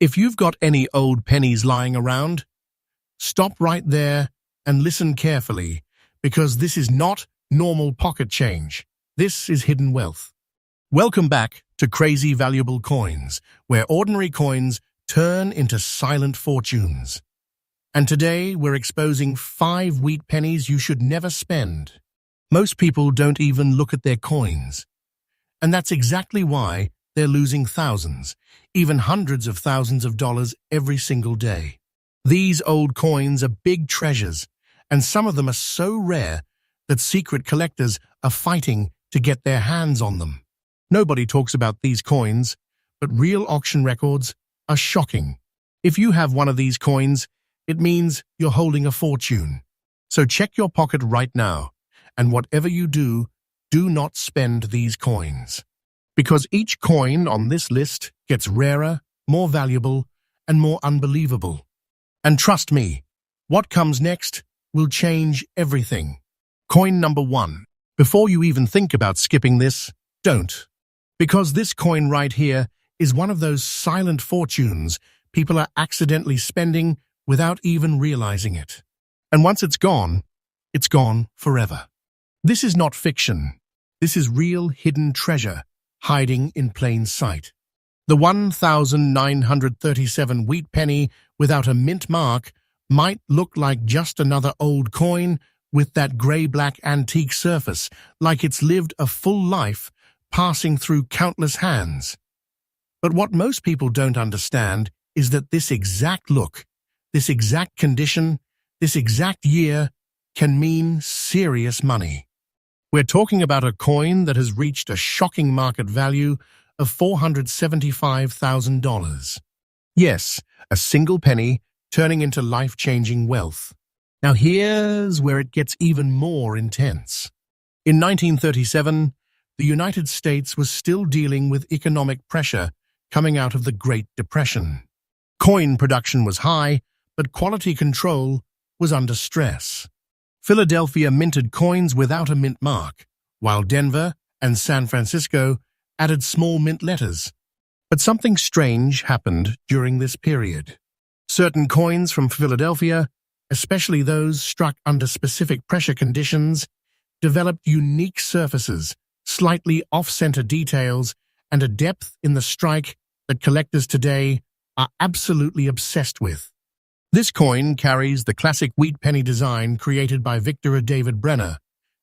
If you've got any old pennies lying around, stop right there and listen carefully, because this is not normal pocket change. This is hidden wealth. Welcome back to Crazy Valuable Coins, where ordinary coins turn into silent fortunes. And today we're exposing 5 wheat pennies you should never spend. Most people don't even look at their coins. And that's exactly why they're losing thousands, even hundreds of thousands of dollars every single day. These old coins are big treasures, and some of them are so rare that secret collectors are fighting to get their hands on them. Nobody talks about these coins, but real auction records are shocking. If you have one of these coins, it means you're holding a fortune. So check your pocket right now, and whatever you do, do not spend these coins. Because each coin on this list gets rarer, more valuable, and more unbelievable. And trust me, what comes next will change everything. Coin number 1. Before you even think about skipping this, don't. Because this coin right here is one of those silent fortunes people are accidentally spending without even realizing it. And once it's gone forever. This is not fiction. This is real hidden treasure hiding in plain sight. The 1,937 wheat penny without a mint mark might look like just another old coin with that gray-black antique surface, like it's lived a full life passing through countless hands. But what most people don't understand is that this exact look, this exact condition, this exact year can mean serious money. We're talking about a coin that has reached a shocking market value of $475,000. Yes, a single penny turning into life-changing wealth. Now here's where it gets even more intense. In 1937, the United States was still dealing with economic pressure coming out of the Great Depression. Coin production was high, but quality control was under stress. Philadelphia minted coins without a mint mark, while Denver and San Francisco added small mint letters. But something strange happened during this period. Certain coins from Philadelphia, especially those struck under specific pressure conditions, developed unique surfaces, slightly off-center details, and a depth in the strike that collectors today are absolutely obsessed with. This coin carries the classic wheat penny design created by Victor David Brenner,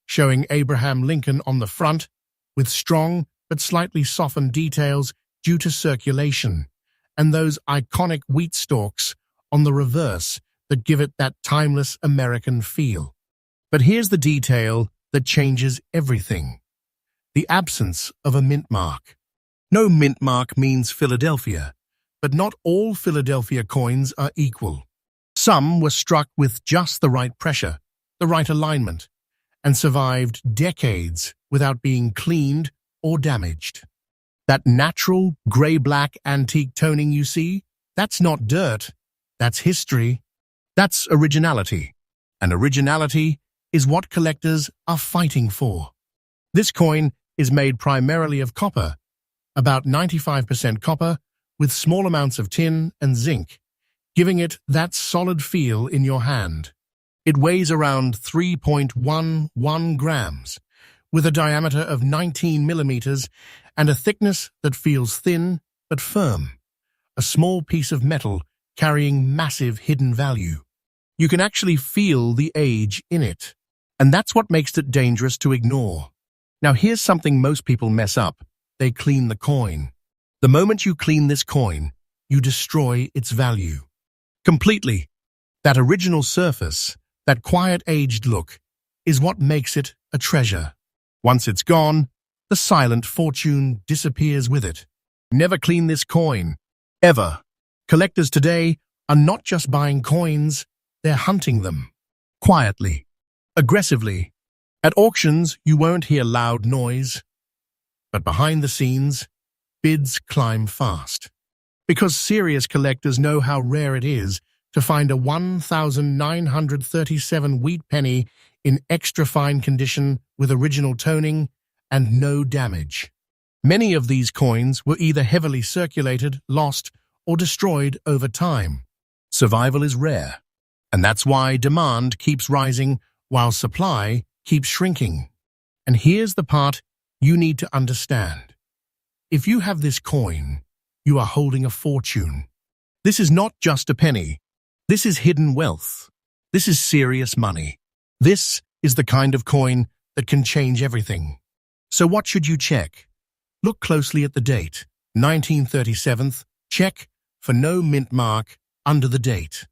showing Abraham Lincoln on the front with strong but slightly softened details due to circulation, and those iconic wheat stalks on the reverse that give it that timeless American feel. But here's the detail that changes everything: the absence of a mint mark. No mint mark means Philadelphia, but not all Philadelphia coins are equal. Some were struck with just the right pressure, the right alignment, and survived decades without being cleaned or damaged. That natural gray-black antique toning you see, that's not dirt, that's history. That's originality, and originality is what collectors are fighting for. This coin is made primarily of copper, about 95% copper, with small amounts of tin and zinc, giving it that solid feel in your hand. It weighs around 3.11 grams, with a diameter of 19 millimeters and a thickness that feels thin but firm. A small piece of metal carrying massive hidden value. You can actually feel the age in it, and that's what makes it dangerous to ignore. Now here's something most people mess up. They clean the coin. The moment you clean this coin, you destroy its value. Completely. That original surface, that quiet aged look, is what makes it a treasure. Once it's gone, the silent fortune disappears with it. Never clean this coin. Ever. Collectors today are not just buying coins, they're hunting them. Quietly. Aggressively. At auctions, you won't hear loud noise. But behind the scenes, bids climb fast. Because serious collectors know how rare it is to find a 1,937 wheat penny in extra fine condition with original toning and no damage. Many of these coins were either heavily circulated, lost, or destroyed over time. Survival is rare, and that's why demand keeps rising while supply keeps shrinking. And here's the part you need to understand. If you have this coin, you are holding a fortune. This is not just a penny. This is hidden wealth. This is serious money. This is the kind of coin that can change everything. So what should you check? Look closely at the date. 1937. Check for no mint mark under the date.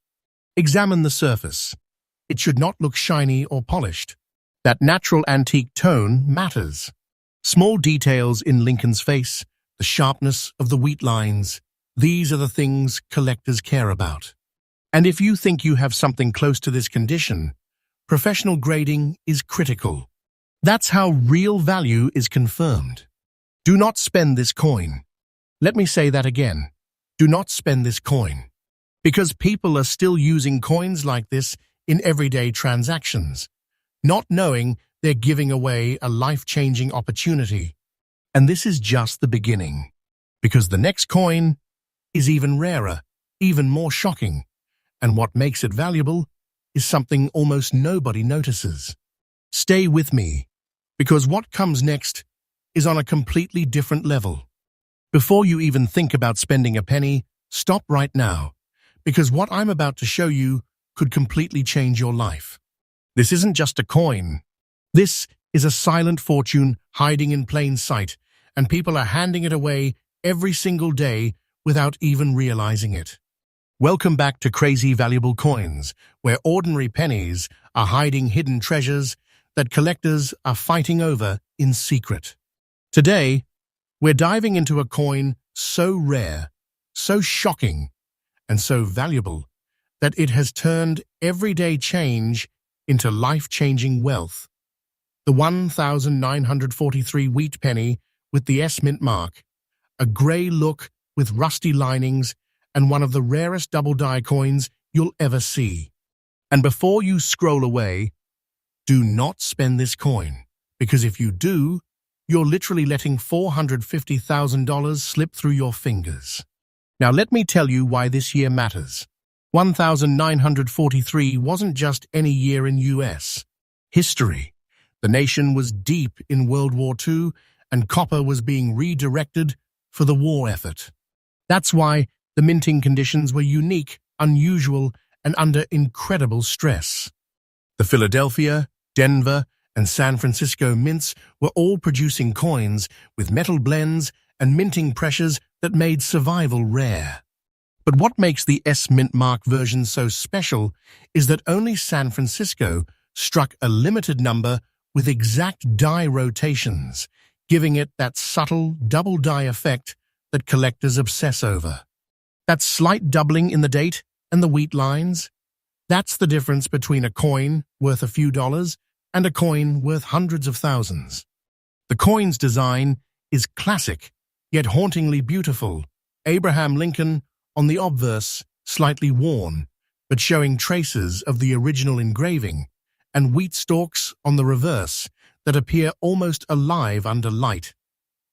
Examine the surface. It should not look shiny or polished. That natural antique tone matters. Small details in Lincoln's face, the sharpness of the wheat lines, these are the things collectors care about. And if you think you have something close to this condition, professional grading is critical. That's how real value is confirmed. Do not spend this coin. Let me say that again. Do not spend this coin. Because people are still using coins like this in everyday transactions, not knowing they're giving away a life-changing opportunity. And this is just the beginning. Because the next coin is even rarer, even more shocking. And what makes it valuable is something almost nobody notices. Stay with me, because what comes next is on a completely different level. Before you even think about spending a penny, stop right now, because what I'm about to show you could completely change your life. This isn't just a coin. This is a silent fortune hiding in plain sight, and people are handing it away every single day without even realizing it. Welcome back to Crazy Valuable Coins, where ordinary pennies are hiding hidden treasures that collectors are fighting over in secret. Today, we're diving into a coin so rare, so shocking, and so valuable that it has turned everyday change into life-changing wealth. The 1943 wheat penny with the S mint mark, a grey look with rusty linings, and one of the rarest double-die coins you'll ever see. And before you scroll away, do not spend this coin, because if you do, you're literally letting $450,000 slip through your fingers. Now let me tell you why this year matters. 1943 wasn't just any year in US history. The nation was deep in World War II, and copper was being redirected for the war effort. That's why the minting conditions were unique, unusual, and under incredible stress. The Philadelphia, Denver, and San Francisco mints were all producing coins with metal blends and minting pressures that made survival rare. But what makes the S mint mark version so special is that only San Francisco struck a limited number with exact die rotations, giving it that subtle double die effect that collectors obsess over. That slight doubling in the date and the wheat lines, that's the difference between a coin worth a few dollars and a coin worth hundreds of thousands. The coin's design is classic, yet hauntingly beautiful. Abraham Lincoln on the obverse, slightly worn, but showing traces of the original engraving, and wheat stalks on the reverse that appear almost alive under light,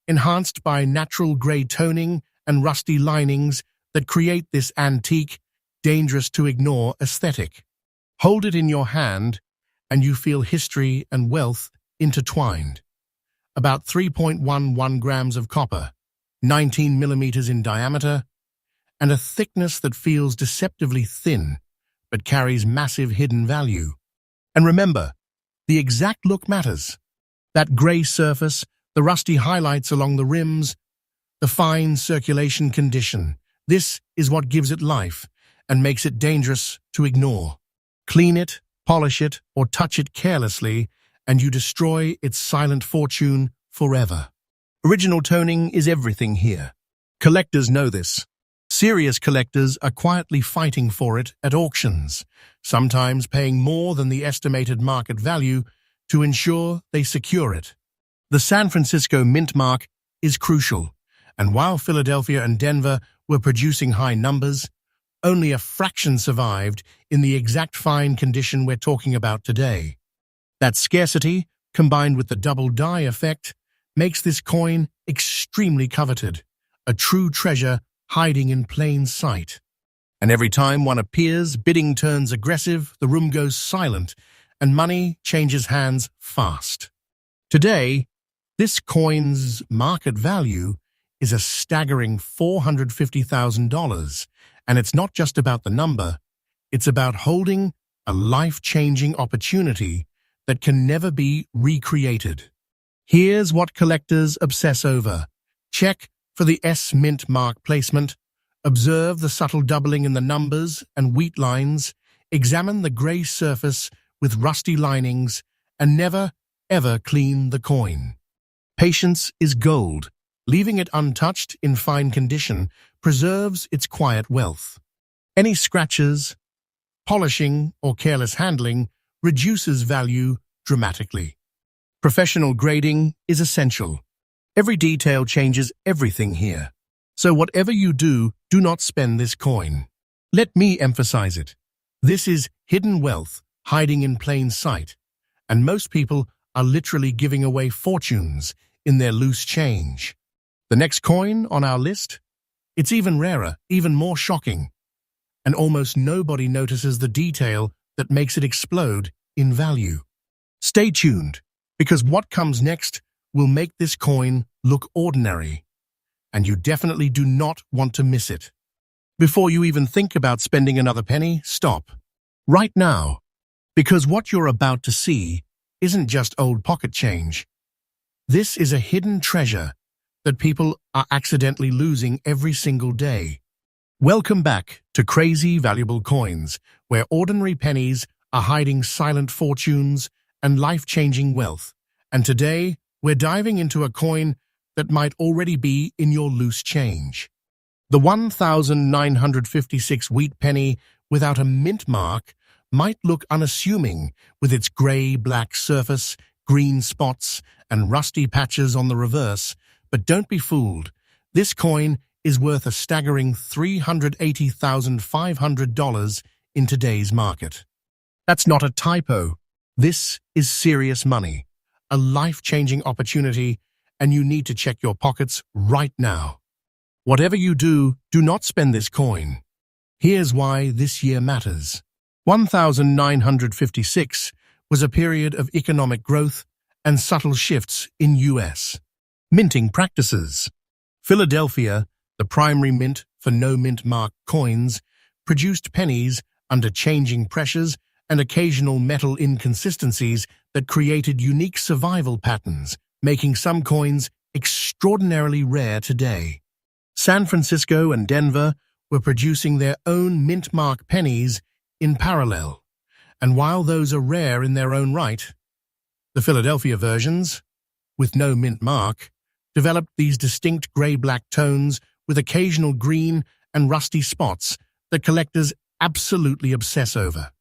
enhanced by natural grey toning and rusty linings that create this antique, dangerous-to-ignore aesthetic. Hold it in your hand, and you feel history and wealth intertwined. About 3.11 grams of copper, 19 millimeters in diameter, and a thickness that feels deceptively thin, but carries massive hidden value. And remember, the exact look matters. That grey surface, the rusty highlights along the rims, the fine circulation condition. This is what gives it life and makes it dangerous to ignore. Clean it, polish it, or touch it carelessly, and you destroy its silent fortune forever. Original toning is everything here. Collectors know this. Serious collectors are quietly fighting for it at auctions, sometimes paying more than the estimated market value to ensure they secure it. The San Francisco mint mark is crucial, and while Philadelphia and Denver were producing high numbers, only a fraction survived in the exact fine condition we're talking about today. That scarcity, combined with the double die effect, makes this coin extremely coveted, a true treasure hiding in plain sight. And every time one appears, bidding turns aggressive, the room goes silent, and money changes hands fast. Today, this coin's market value is a staggering $450,000, and it's not just about the number, it's about holding a life-changing opportunity that can never be recreated. Here's what collectors obsess over. Check for the S mint mark placement, observe the subtle doubling in the numbers and wheat lines, examine the grey surface with rusty linings, and never, ever clean the coin. Patience is gold. Leaving it untouched in fine condition preserves its quiet wealth. Any scratches, polishing, or careless handling reduces value dramatically. Professional grading is essential. Every detail changes everything here. So whatever you do not spend this coin. Let me emphasize it. This is hidden wealth hiding in plain sight, and most people are literally giving away fortunes in their loose change. The next coin on our list? It's even rarer, even more shocking, and almost nobody notices the detail that makes it explode in value. Stay tuned, because what comes next will make this coin look ordinary, and you definitely do not want to miss it. Before you even think about spending another penny, stop. Right now. Because what you're about to see isn't just old pocket change. This is a hidden treasure that people are accidentally losing every single day. Welcome back to Crazy Valuable Coins, where ordinary pennies are hiding silent fortunes and life-changing wealth. And today, we're diving into a coin that might already be in your loose change. The 1,956 wheat penny without a mint mark might look unassuming with its grey-black surface, green spots, and rusty patches on the reverse, but don't be fooled. This coin is worth a staggering $380,500 in today's market. That's not a typo. This is serious money, a life-changing opportunity, and you need to check your pockets right now. Whatever you do not spend this coin. Here's why this year matters. 1956 was a period of economic growth and subtle shifts in U.S. minting practices. Philadelphia, the primary mint for no-mint mark coins, produced pennies under changing pressures and occasional metal inconsistencies that created unique survival patterns, making some coins extraordinarily rare today. San Francisco and Denver were producing their own mint mark pennies in parallel, and while those are rare in their own right, the Philadelphia versions, with no mint mark, developed these distinct grey-black tones with occasional green and rusty spots that collectors absolutely obsess over.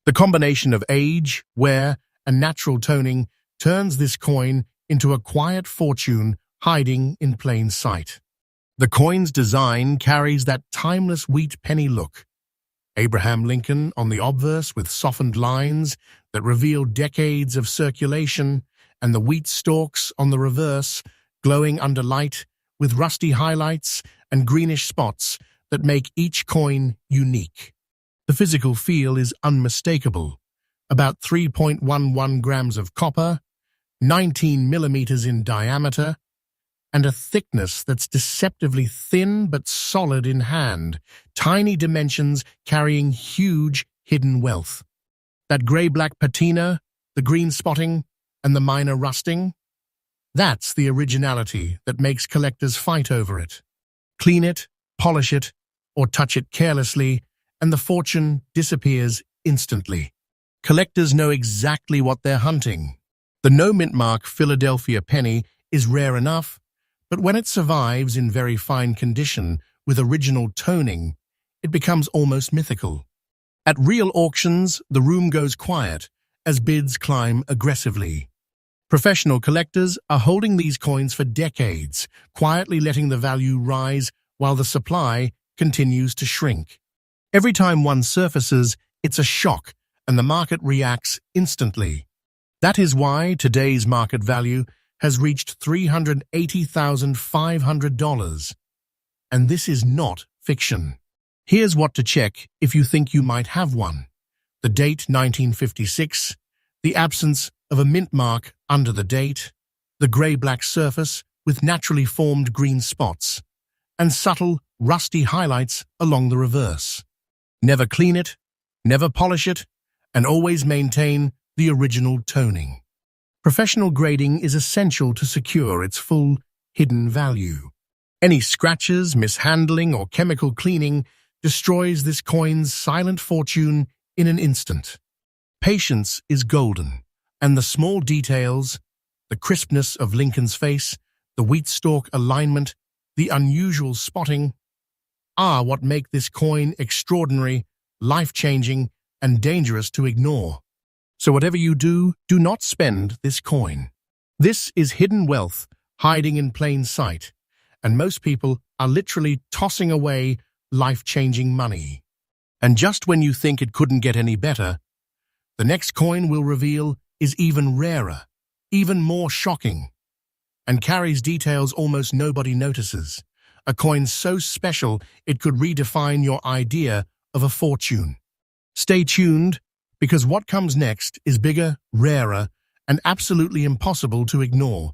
The combination of age, wear, and natural toning turns this coin into a quiet fortune hiding in plain sight. The coin's design carries that timeless wheat penny look. Abraham Lincoln on the obverse with softened lines that reveal decades of circulation, and the wheat stalks on the reverse, glowing under light with rusty highlights and greenish spots that make each coin unique. The physical feel is unmistakable. About 3.11 grams of copper, 19 millimeters in diameter, and a thickness that's deceptively thin but solid in hand, tiny dimensions carrying huge hidden wealth. That grey-black patina, the green spotting, and the minor rusting, that's the originality that makes collectors fight over it. Clean it, polish it, or touch it carelessly, and the fortune disappears instantly. Collectors know exactly what they're hunting. The no-mint mark Philadelphia penny is rare enough, but when it survives in very fine condition with original toning, it becomes almost mythical. At real auctions, the room goes quiet as bids climb aggressively. Professional collectors are holding these coins for decades, quietly letting the value rise while the supply continues to shrink. Every time one surfaces, it's a shock, and the market reacts instantly. That is why today's market value has reached $380,500. and this is not fiction. Here's what to check if you think you might have one. The date 1956, the absence of a mint mark under the date, the grey-black surface with naturally formed green spots, and subtle, rusty highlights along the reverse. Never clean it, never polish it, and always maintain the original toning. Professional grading is essential to secure its full, hidden value. Any scratches, mishandling, or chemical cleaning destroys this coin's silent fortune in an instant. Patience is golden, and the small details, the crispness of Lincoln's face, the wheat stalk alignment, the unusual spotting, are what make this coin extraordinary, life-changing, and dangerous to ignore. So whatever you do, do not spend this coin. This is hidden wealth hiding in plain sight, and most people are literally tossing away life-changing money. And just when you think it couldn't get any better, the next coin we'll reveal is even rarer, even more shocking, and carries details almost nobody notices. A coin so special it could redefine your idea of a fortune. Stay tuned, because what comes next is bigger, rarer, and absolutely impossible to ignore.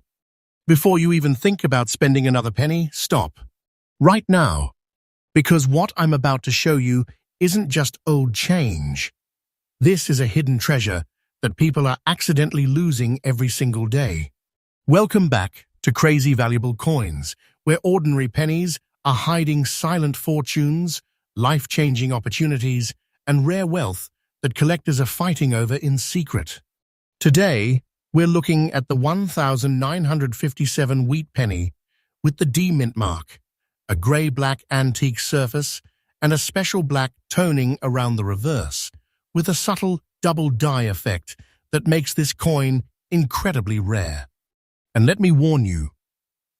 Before you even think about spending another penny, stop. Right now. Because what I'm about to show you isn't just old change. This is a hidden treasure that people are accidentally losing every single day. Welcome back to Crazy Valuable Coins, where ordinary pennies are hiding silent fortunes, life-changing opportunities, and rare wealth that collectors are fighting over in secret. Today, we're looking at the 1957 wheat penny with the D mint mark, a grey-black antique surface, and a special black toning around the reverse, with a subtle double die effect that makes this coin incredibly rare. And let me warn you,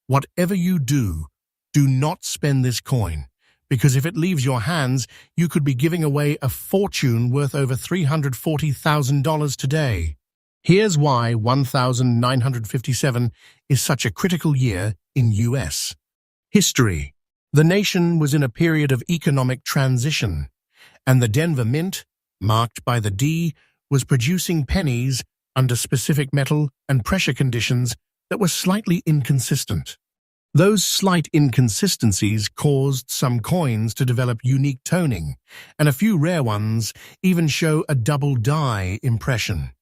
whatever you do, do not spend this coin, because if it leaves your hands, you could be giving away a fortune worth over $340,000 today. Here's why 1957 is such a critical year in US history. The nation was in a period of economic transition, and the Denver Mint, marked by the D, was producing pennies under specific metal and pressure conditions that were slightly inconsistent. Those slight inconsistencies caused some coins to develop unique toning, and a few rare ones even show a double die impression,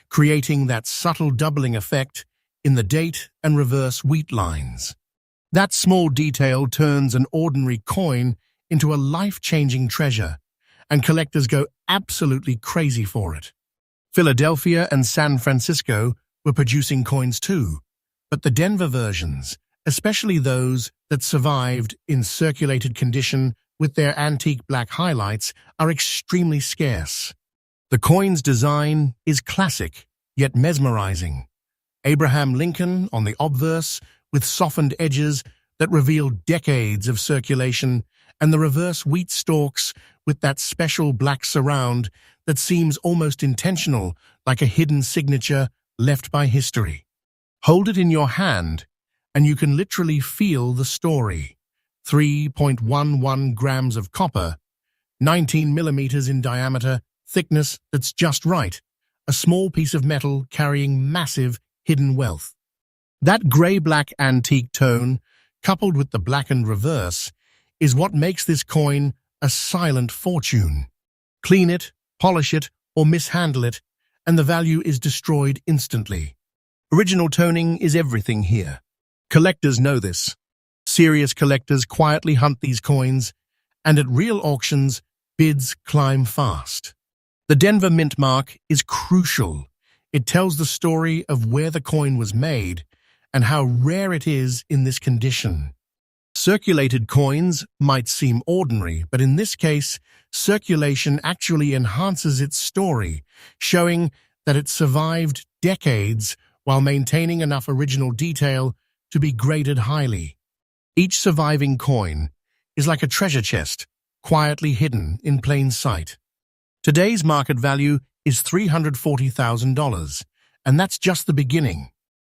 creating that subtle doubling effect in the date and reverse wheat lines. That small detail turns an ordinary coin into a life-changing treasure, and collectors go absolutely crazy for it. Philadelphia and San Francisco were producing coins too, but the Denver versions, especially those that survived in circulated condition with their antique black highlights, are extremely scarce. The coin's design is classic, yet mesmerizing. Abraham Lincoln on the obverse, with softened edges that reveal decades of circulation, and the reverse wheat stalks with that special black surround that seems almost intentional, like a hidden signature left by history. Hold it in your hand, and you can literally feel the story. 3.11 grams of copper, 19 millimeters in diameter, thickness that's just right, a small piece of metal carrying massive hidden wealth. That grey-black antique tone, coupled with the blackened reverse, is what makes this coin a silent fortune. Clean it, polish it, or mishandle it, and the value is destroyed instantly. Original toning is everything here. Collectors know this. Serious collectors quietly hunt these coins, and at real auctions, bids climb fast. The Denver Mint mark is crucial. It tells the story of where the coin was made and how rare it is in this condition. Circulated coins might seem ordinary, but in this case, circulation actually enhances its story, showing that it survived decades while maintaining enough original detail to be graded highly. Each surviving coin is like a treasure chest, quietly hidden in plain sight. Today's market value is $340,000, and that's just the beginning.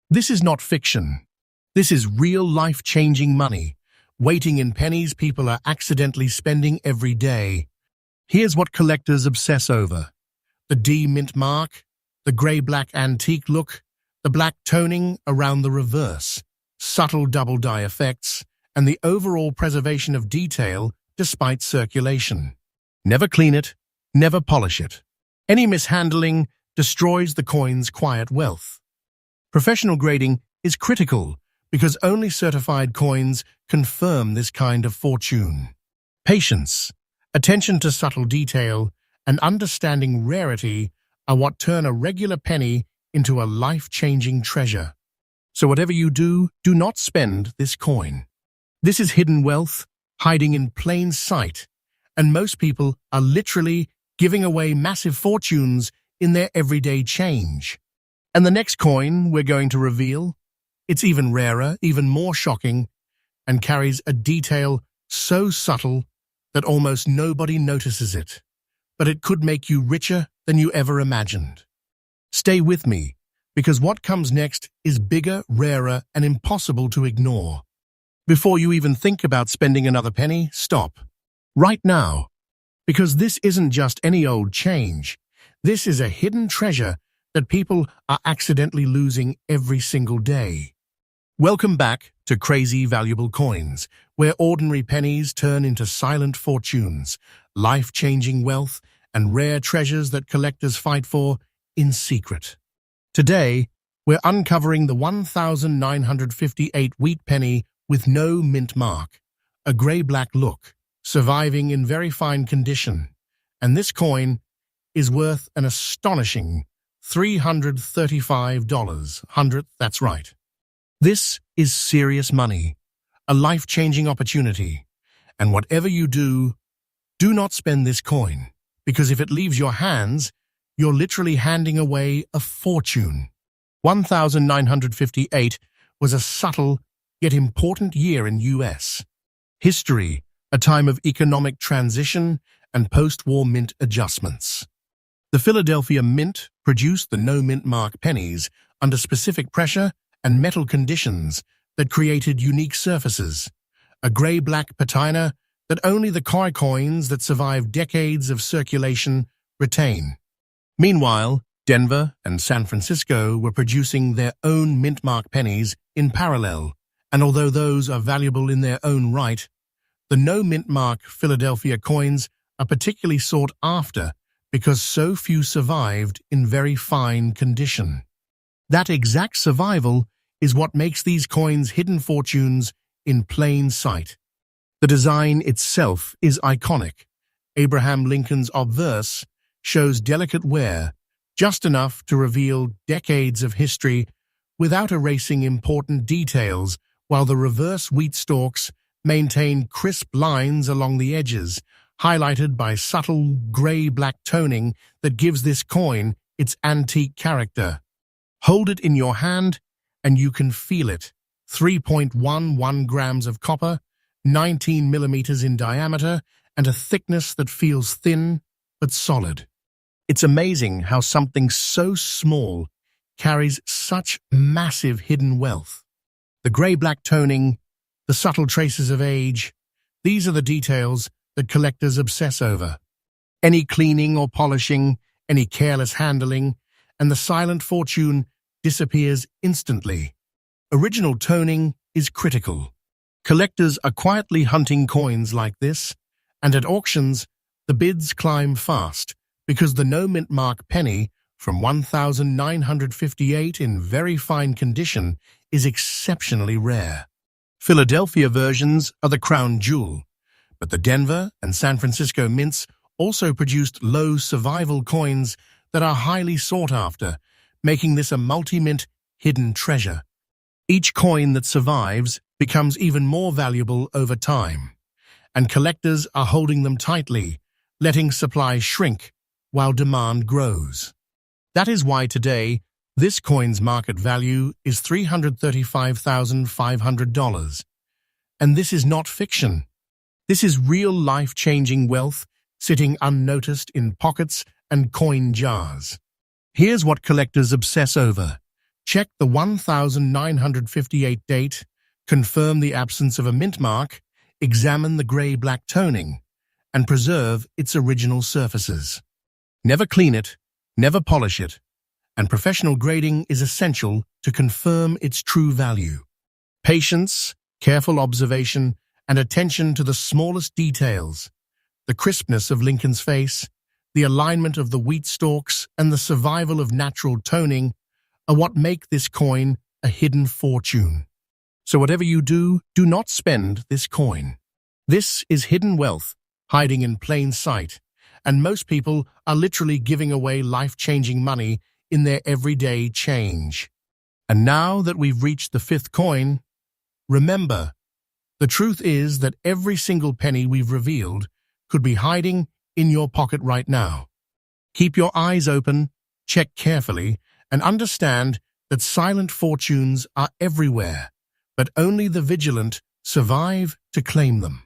This is not fiction. This is real life-changing money, waiting in pennies people are accidentally spending every day. Here's what collectors obsess over: the D mint mark, the grey-black antique look, the black toning around the reverse, subtle double-die effects, and the overall preservation of detail despite circulation. Never clean it, never polish it. Any mishandling destroys the coin's quiet wealth. Professional grading is critical because only certified coins confirm this kind of fortune. Patience, attention to subtle detail, and understanding rarity are what turn a regular penny into a life-changing treasure. So whatever you do, do not spend this coin. This is hidden wealth, hiding in plain sight, and most people are literally giving away massive fortunes in their everyday change. And the next coin we're going to reveal, it's even rarer, even more shocking, and carries a detail so subtle that almost nobody notices it. But it could make you richer than you ever imagined. Stay with me, because what comes next is bigger, rarer, and impossible to ignore. Before you even think about spending another penny, stop. Right now. Because this isn't just any old change. This is a hidden treasure that people are accidentally losing every single day. Welcome back to Crazy Valuable Coins, where ordinary pennies turn into silent fortunes, life-changing wealth, and rare treasures that collectors fight for in secret. Today, we're uncovering the 1958 wheat penny with no mint mark, a grey-black look, surviving in very fine condition, and this coin is worth an astonishing $335. That's right. This is serious money, a life-changing opportunity, and whatever you do, do not spend this coin, because if it leaves your hands, you're literally handing away a fortune. 1958 was a subtle yet important year in U.S. history, a time of economic transition and post-war mint adjustments. The Philadelphia Mint produced the no-mint mark pennies under specific pressure and metal conditions that created unique surfaces, a grey-black patina that only the coins that survive decades of circulation retain. Meanwhile, Denver and San Francisco were producing their own mint mark pennies in parallel, and although those are valuable in their own right, the no-mint mark Philadelphia coins are particularly sought after because so few survived in very fine condition. That exact survival is what makes these coins hidden fortunes in plain sight. The design itself is iconic. Abraham Lincoln's obverse shows delicate wear, just enough to reveal decades of history without erasing important details, while the reverse wheat stalks maintain crisp lines along the edges, highlighted by subtle grey-black toning that gives this coin its antique character. Hold it in your hand, and you can feel it. 3.11 grams of copper, 19 millimeters in diameter, and a thickness that feels thin but solid. It's amazing how something so small carries such massive hidden wealth. The grey-black toning, the subtle traces of age, these are the details that collectors obsess over. Any cleaning or polishing, any careless handling, and the silent fortune disappears instantly. Original toning is critical. Collectors are quietly hunting coins like this, and at auctions, the bids climb fast because the no-mint mark penny from 1958 in very fine condition is exceptionally rare. Philadelphia versions are the crown jewel, but the Denver and San Francisco mints also produced low survival coins that are highly sought after, making this a multi-mint hidden treasure. Each coin that survives becomes even more valuable over time, and collectors are holding them tightly, letting supply shrink while demand grows. That is why today, this coin's market value is $335,500. And this is not fiction. This is real life-changing wealth sitting unnoticed in pockets and coin jars. Here's what collectors obsess over. Check the 1958 date, confirm the absence of a mint mark, examine the gray-black toning, and preserve its original surfaces. Never clean it, never polish it, and professional grading is essential to confirm its true value. Patience, careful observation, and attention to the smallest details, the crispness of Lincoln's face, the alignment of the wheat stalks, and the survival of natural toning are what make this coin a hidden fortune. So whatever you do, do not spend this coin. This is hidden wealth, hiding in plain sight, and most people are literally giving away life-changing money in their everyday change. And now that we've reached the fifth coin, remember, the truth is that every single penny we've revealed could be hiding in your pocket right now. Keep your eyes open, check carefully, and understand that silent fortunes are everywhere, but only the vigilant survive to claim them.